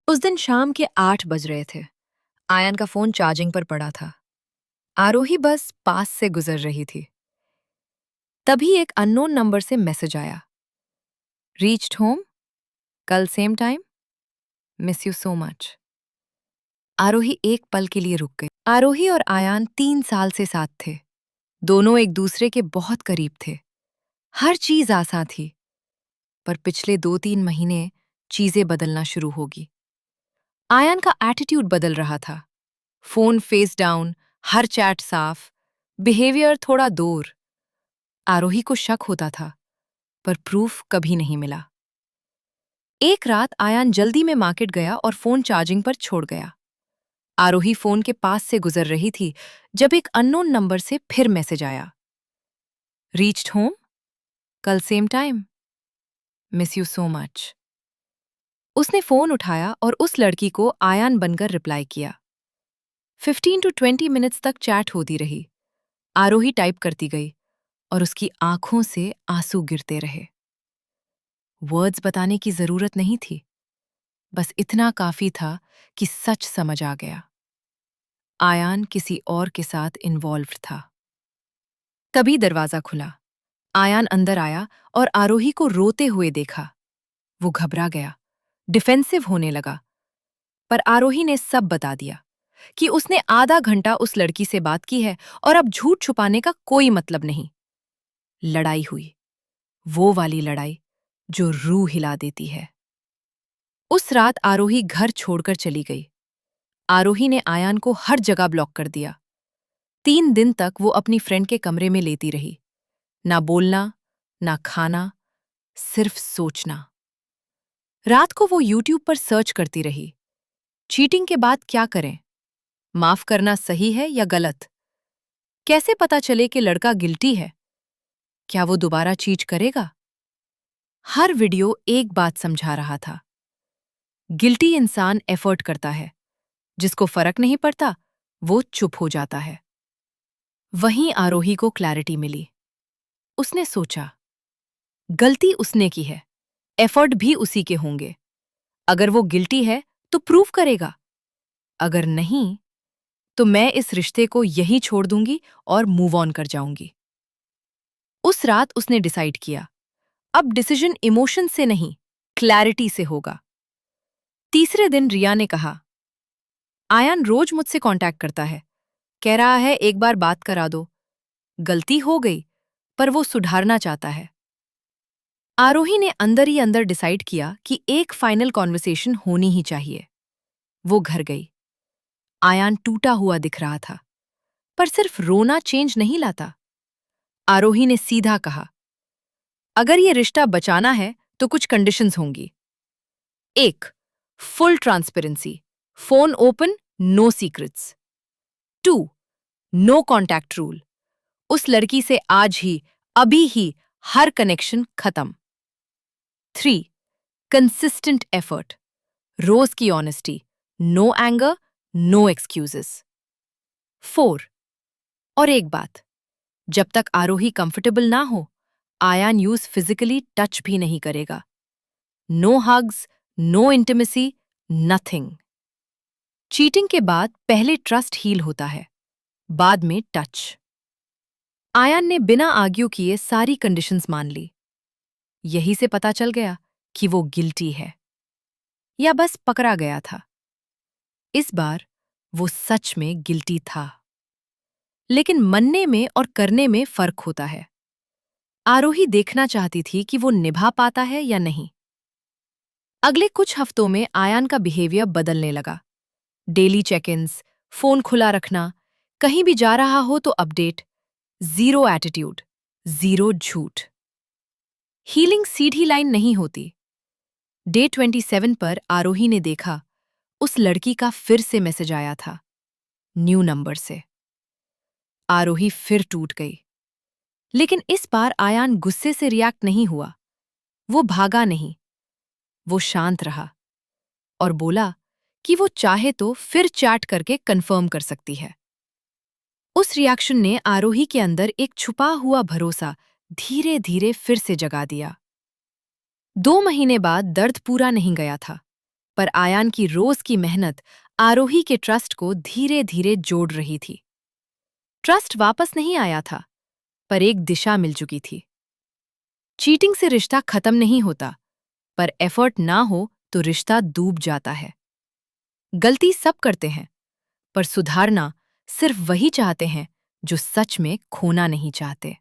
उस दिन शाम के 8 बज रहे थे। आयन का फोन चार्जिंग पर पड़ा था। आरोही बस पास से गुजर रही थी। तभी एक अननोन नंबर से मैसेज आया। रीच्ड होम, कल same time, miss you so much. Aarohi एक पल के लिए रुक गई। आरोही और आयान 3 साल से साथ थे। दोनों एक दूसरे के बहुत करीब थे। हर चीज आसान थी। पर पिछले 2-3 महीने चीजें बदलना शुरू होगी। आयान का एटीट्यूड बदल रहा था। फोन फेस डाउन, हर चैट साफ, बिहेवियर थोड़ा दूर। आरोही को शक होता था, पर प्रूफ कभी नहीं मिला। एक रात आयान जल्दी में मार्केट गया और फोन चार्जिंग पर छोड़ गया। आरोही फोन के पास से गुजर रही थी जब एक अननोन नंबर से फिर मैसेज आया। रीच्ड होम, कल same time, miss you so much. उसने फोन उठाया और उस लड़की को आयान बनकर रिप्लाई किया। 15 to 20 मिनट्स तक चैट होती रही। आरोही टाइप करती गई और उसकी आंखों से आंसू गिरते रहे। वर्ड्स बताने की जरूरत नहीं थी, बस इतना काफी था कि सच समझ आ गया। आयान किसी और के साथ इन्वॉल्व था। तभी दरवाजा खुला। आयान अंदर आया और आरोही को रोते हुए देखा। वो घबरा गया, डिफेंसिव होने लगा। पर आरोही ने सब बता दिया कि उसने आधा घंटा उस लड़की से बात की है और अब झूठ छुपाने का कोई मतलब नहीं। लड़ाई हुई, वो वाली लड़ाई जो रूह हिला देती है। उस रात आरोही घर छोड़कर चली गई। आरोही ने आयान को हर जगह ब्लॉक कर दिया। 3 दिन तक वो अपनी फ्रेंड के कमरे में लेती रही। ना बोलना, ना खाना, सिर्फ सोचना। रात को वो यूट्यूब पर सर्च करती रही। चीटिंग के बाद क्या करें? माफ करना सही है या गलत? कैसे पता चले कि लड़का गिल्टी है? क्या वो दोबारा चीट करेगा? हर वीडियो एक बात समझा रहा था। गिल्टी इंसान एफर्ट करता है, जिसको फर्क नहीं पड़ता, वो चुप हो जाता है। वहीं आरोही को क्लैरिटी मिली। उसने सोचा, गलती उसने की है, एफर्ट भी उसी के होंगे। अगर वो गिल्टी है तो प्रूव करेगा। अगर नहीं, तो मैं इस रिश्ते को यहीं छोड़ दूंगी और मूव ऑन कर जाऊंगी। उस रात उसने डिसाइड किया, अब डिसीजन इमोशन से नहीं, क्लैरिटी से होगा। तीसरे दिन रिया ने कहा, आयान रोज मुझसे कांटेक्ट करता है, कह रहा है एक बार बात करा दो। गलती हो गई, पर वो सुधारना चाहता है। आरोही ने अंदर ही अंदर डिसाइड किया कि एक फाइनल कॉन्वर्सेशन होनी ही चाहिए। वो घर गई। आयान टूटा हुआ दिख रहा था, पर सिर्फ रोना चेंज नहीं लाता। आरोही ने सीधा कहा, अगर ये रिश्ता बचाना है तो कुछ कंडीशंस होंगी। 1, full transparency, phone open, no secrets. 2, no contact rule, उस लड़की से आज ही, अभी ही हर कनेक्शन खत्म। 3, कंसिस्टेंट एफर्ट, रोज की honesty, no anger, no excuses. 4, और एक बात, जब तक आरोही कंफर्टेबल ना हो, आयान यूज फिजिकली टच भी नहीं करेगा। No hugs, no intimacy, nothing. Cheating के बाद पहले ट्रस्ट हील होता है, बाद में टच। आयान ने बिना आर्ग्यू किए सारी कंडीशंस मान ली। यही से पता चल गया कि वो गिल्टी है या बस पकड़ा गया था। इस बार वो सच में गिल्टी था। लेकिन मनने में और करने में फर्क होता है। आरोही देखना चाहती थी कि वो निभा पाता है या नहीं। अगले कुछ हफ्तों में आयान का बिहेवियर बदलने लगा। डेली चेक इन्स, फोन खुला रखना, कहीं भी जा रहा हो तो अपडेट, जीरो एटीट्यूड, जीरो झूठ। हीलिंग सीधी लाइन नहीं होती। डे 27 पर आरोही ने देखा, उस लड़की का फिर से मैसेज आया था, न्यू नंबर से। आरोही फिर टूट गई। लेकिन इस बार आयान गुस्से से रिएक्ट नहीं हुआ। वो भागा नहीं, वो शांत रहा और बोला कि वो चाहे तो फिर चैट करके कंफर्म कर सकती है। उस रिएक्शन ने आरोही के अंदर एक छुपा हुआ भरोसा धीरे धीरे फिर से जगा दिया। 2 महीने बाद दर्द पूरा नहीं गया था, पर आयान की रोज की मेहनत आरोही के ट्रस्ट को धीरे धीरे जोड़ रही थी। ट्रस्ट वापस नहीं आया था, पर एक दिशा मिल चुकी थी। चीटिंग से रिश्ता खत्म नहीं होता, पर एफर्ट ना हो तो रिश्ता डूब जाता है। गलती सब करते हैं, पर सुधारना सिर्फ वही चाहते हैं जो सच में खोना नहीं चाहते।